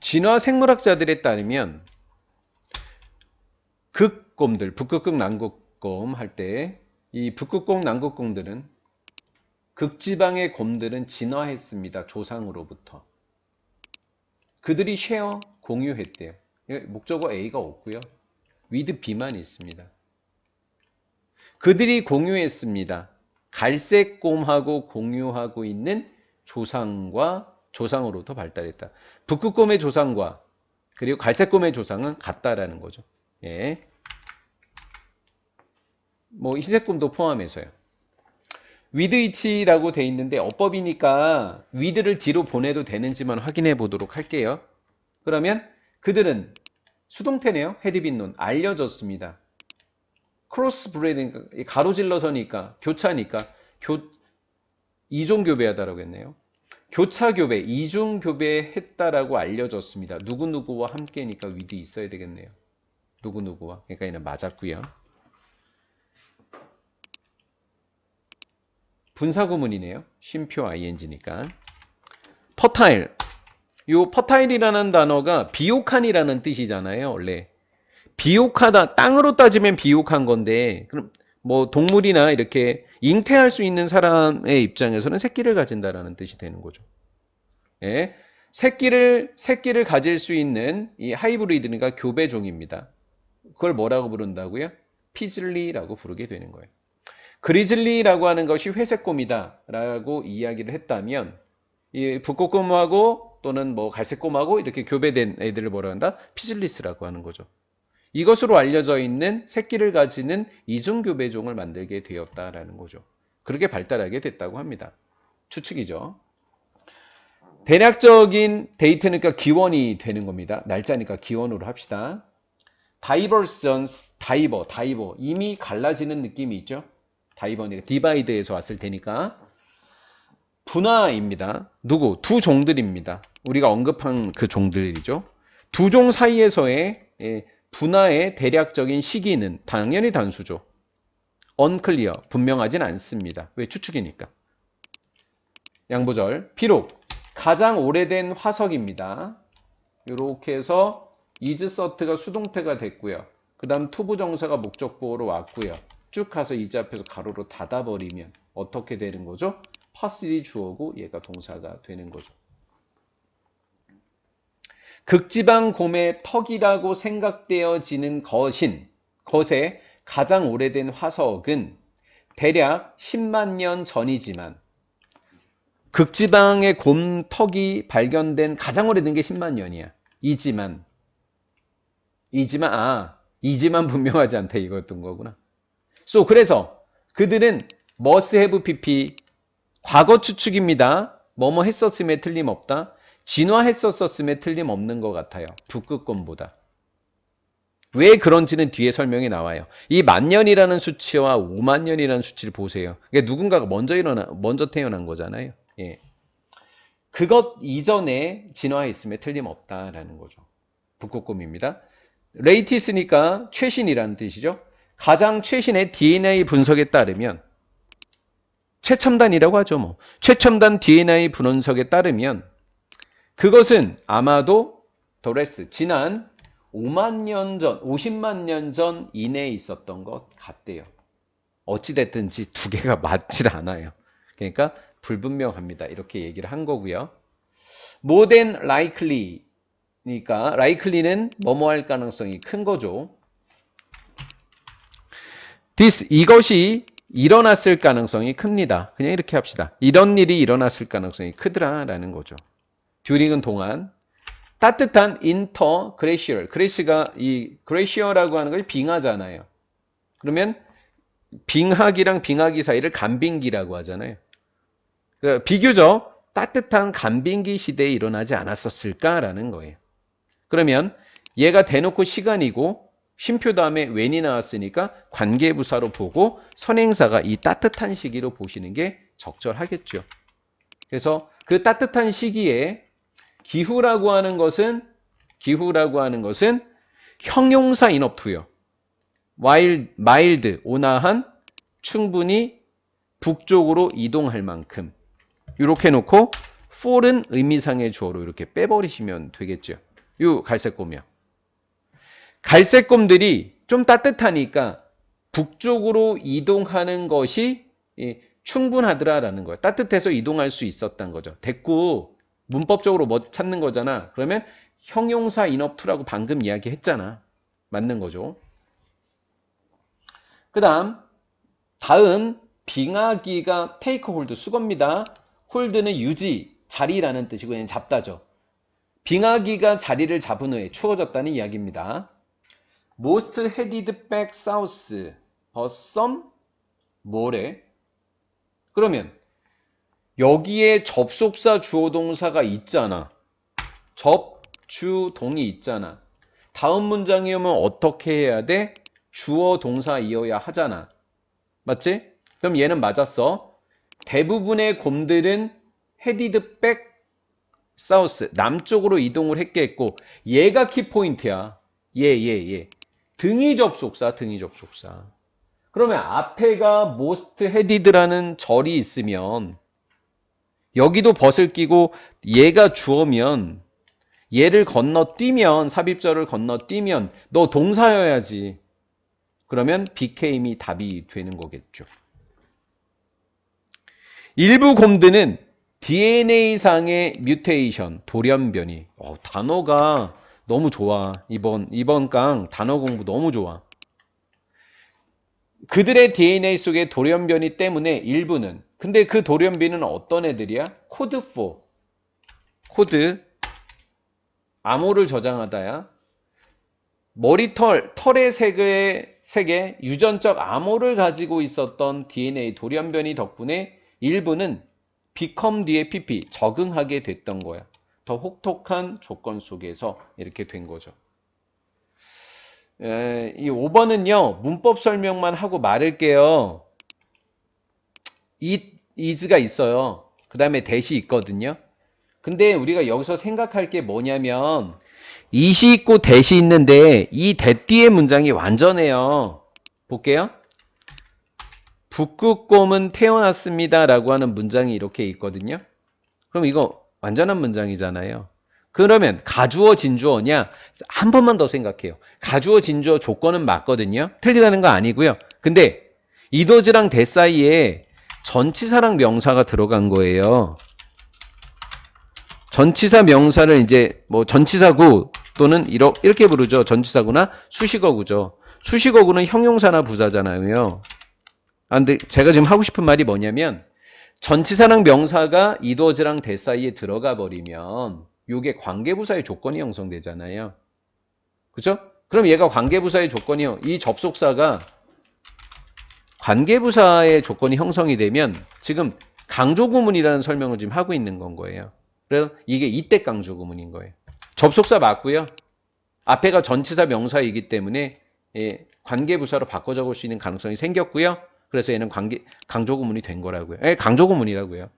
진화 생물학자들에 따르면 극곰들, 북극곰, 남극곰 할 때 이 북극곰, 남극곰들은 극지방의 곰들은 진화했습니다. 조상으로부터. 그들이 쉐어 공유했대요. 목적어 A가 없고요. with B만 있습니다. 그들이 공유했습니다. 갈색곰하고 공유하고 있는 조상으로부터 발달했다. 북극곰의 조상과 그리고 갈색곰의 조상은 같다라는 거죠. 예. 뭐 흰색곰도 포함해서요. with it라고 돼 있는데 어법이니까 with를 뒤로 보내도 되는지만 확인해 보도록 할게요. 그러면 그들은 수동태네요. 헤드빈논 알려졌습니다. 크로스 브레딩 가로질러서니까 교차니까 이종교배하다라고 했네요. 교차교배, 이중교배했다라고 알려졌습니다. 누구누구와 함께니까 위드 있어야 되겠네요. 누구누구와. 그러니까 얘는 맞았고요. 분사구문이네요. 쉼표 ing니까. 퍼타일. 요 퍼타일이라는 단어가 비옥한이라는 뜻이잖아요. 원래. 비옥하다. 땅으로 따지면 비옥한 건데 그럼 뭐 동물이나 이렇게 잉태할 수 있는 사람의 입장에서는 새끼를 가진다라는 뜻이 되는 거죠. 예. 새끼를 가질 수 있는 이 하이브리드가 교배종입니다. 그걸 뭐라고 부른다고요? 피즐리라고 부르게 되는 거예요. 그리즐리라고 하는 것이 회색곰이다라고 이야기를 했다면 이 북극곰하고 또는 뭐 갈색곰하고 이렇게 교배된 애들을 뭐라 한다? 피즐리스라고 하는 거죠. 이것으로 알려져 있는 새끼를 가지는 이중교배종을 만들게 되었다라는 거죠. 그렇게 발달하게 됐다고 합니다. 추측이죠. 대략적인 데이트니까 기원이 되는 겁니다. 날짜니까 기원으로 합시다. 다이버스전스, 다이버. 이미 갈라지는 느낌이 있죠? 다이버니까 디바이드에서 왔을 테니까. 분화입니다. 누구? 두 종들입니다. 우리가 언급한 그 종들이죠. 두 종 사이에서의 분화의 대략적인 시기는 당연히 단수죠. unclear, 분명하진 않습니다. 왜? 추측이니까. 양보절. 비록 가장 오래된 화석입니다. 이렇게 해서 iscert가 수동태가 됐고요. 그 다음 투부정사가 목적보호로 왔고요. 쭉 가서 is 앞에서 가로로 닫아버리면 어떻게 되는 거죠? pass이 주어고 얘가 동사가 되는 거죠. 극지방 곰의 턱이라고 생각되어지는 것의 가장 오래된 화석은 대략 10만 년 전이지만 극지방의 곰 턱이 발견된 가장 오래된 게 10만 년이야. 이지만 분명하지 않다 이거였던 거구나. 그래서 그들은 must have pp 과거 추측입니다. 뭐뭐 했었음에 틀림없다. 진화했었음에 틀림없는 것 같아요. 북극곰보다. 왜 그런지는 뒤에 설명이 나와요. 이 만년이라는 수치와 5만 년이라는 수치를 보세요. 그러니까 누군가가 먼저 태어난 거잖아요. 예. 그것 이전에 진화했음에 틀림없다라는 거죠. 북극곰입니다. 레이티스니까 최신이라는 뜻이죠. 가장 최신의 DNA 분석에 따르면 최첨단이라고 하죠. 뭐 최첨단 DNA 분석에 따르면 그것은 아마도 지난 5만 년 전, 50만 년 전 이내에 있었던 것 같대요. 어찌됐든지 두 개가 맞질 않아요. 그러니까 불분명합니다. 이렇게 얘기를 한 거고요. More than likely 그러니까 likely는 뭐뭐 할 가능성이 큰 거죠. 이것이 일어났을 가능성이 큽니다. 그냥 이렇게 합시다. 이런 일이 일어났을 가능성이 크더라라는 거죠. during은 동안 따뜻한 interglacial 그레시가 이 글레이시어라고 하는 것이 빙하잖아요. 그러면 빙하기랑 빙하기 사이를 간빙기라고 하잖아요. 그러니까 비교적 따뜻한 간빙기 시대에 일어나지 않았었을까라는 거예요. 그러면 얘가 대놓고 시간이고 쉼표 다음에 when이 나왔으니까 관계부사로 보고 선행사가 이 따뜻한 시기로 보시는 게 적절하겠죠. 그래서 그 따뜻한 시기에 기후라고 하는 것은 형용사 인업투요. 마일드, 온화한, 충분히 북쪽으로 이동할 만큼 이렇게 놓고 fall은 의미상의 주어로 이렇게 빼버리시면 되겠죠. 요 갈색곰이요. 갈색곰들이 좀 따뜻하니까 북쪽으로 이동하는 것이 충분하더라라는 거예요. 따뜻해서 이동할 수 있었던 거죠. 됐고 문법적으로 뭐 찾는 거잖아. 그러면 형용사 enough to라고 방금 이야기했잖아. 맞는 거죠. 다음 빙하기가 take hold 수거입니다. hold는 유지, 자리라는 뜻이고 얘는 잡다죠. 빙하기가 자리를 잡은 후에 추워졌다는 이야기입니다. Most headed back south, but some 뭐래? 그러면 여기에 접속사 주어동사가 있잖아. 접주동이 있잖아. 다음 문장이 오면 어떻게 해야 돼? 주어 동사 이어야 하잖아. 맞지? 그럼 얘는 맞았어. 대부분의 곰들은 headed back south, 남쪽으로 이동을 했겠고 얘가 키포인트야. 얘. 등위 접속사. 그러면 앞에가 most headed라는 절이 있으면 여기도 벗을 끼고 얘가 주어면 얘를 건너뛰면 삽입절을 건너뛰면 너 동사여야지. 그러면 became이 답이 되는 거겠죠. 일부 곰들은 DNA상의 뮤테이션, 돌연변이. 단어가 너무 좋아. 이번 강 단어 공부 너무 좋아. 그들의 DNA 속에 돌연변이 때문에 일부는, 근데 그 돌연변이는 어떤 애들이야? 코드 4. 코드 암호를 저장하다야. 털의 색에 유전적 암호를 가지고 있었던 DNA 돌연변이 덕분에 일부는 become 뒤에 pp 적응하게 됐던 거야. 더 혹독한 조건 속에서 이렇게 된 거죠. 이 5번은요. 문법 설명만 하고 말을게요. is가 있어요. 그 다음에 that이 있거든요. 근데 우리가 여기서 생각할 게 뭐냐면 is이 있고 that이 있는데 이 that 뒤에 문장이 완전해요. 볼게요. 북극곰은 태어났습니다 라고 하는 문장이 이렇게 있거든요. 그럼 이거 완전한 문장이잖아요. 그러면 가주어 진주어냐? 한 번만 더 생각해요. 가주어 진주어 조건은 맞거든요. 틀리다는 거 아니고요. 근데 이도즈랑 대 사이에 전치사랑 명사가 들어간 거예요. 전치사 명사를 이제 뭐 전치사구 또는 이렇게 부르죠. 전치사구나 수식어구죠. 수식어구는 형용사나 부사잖아요. 근데 제가 지금 하고 싶은 말이 뭐냐면 전치사랑 명사가 이도즈랑 대 사이에 들어가 버리면 이게 관계부사의 조건이 형성되잖아요. 그죠? 그럼 얘가 관계부사의 조건이요. 이 접속사가 관계부사의 조건이 형성이 되면 지금 강조구문이라는 설명을 지금 하고 있는 건 거예요. 그래서 이게 이때 강조구문인 거예요. 접속사 맞고요. 앞에가 전치사 명사이기 때문에 관계부사로 바꿔 적을 수 있는 가능성이 생겼고요. 그래서 얘는 강조구문이 된 거라고요. 강조구문이라고요.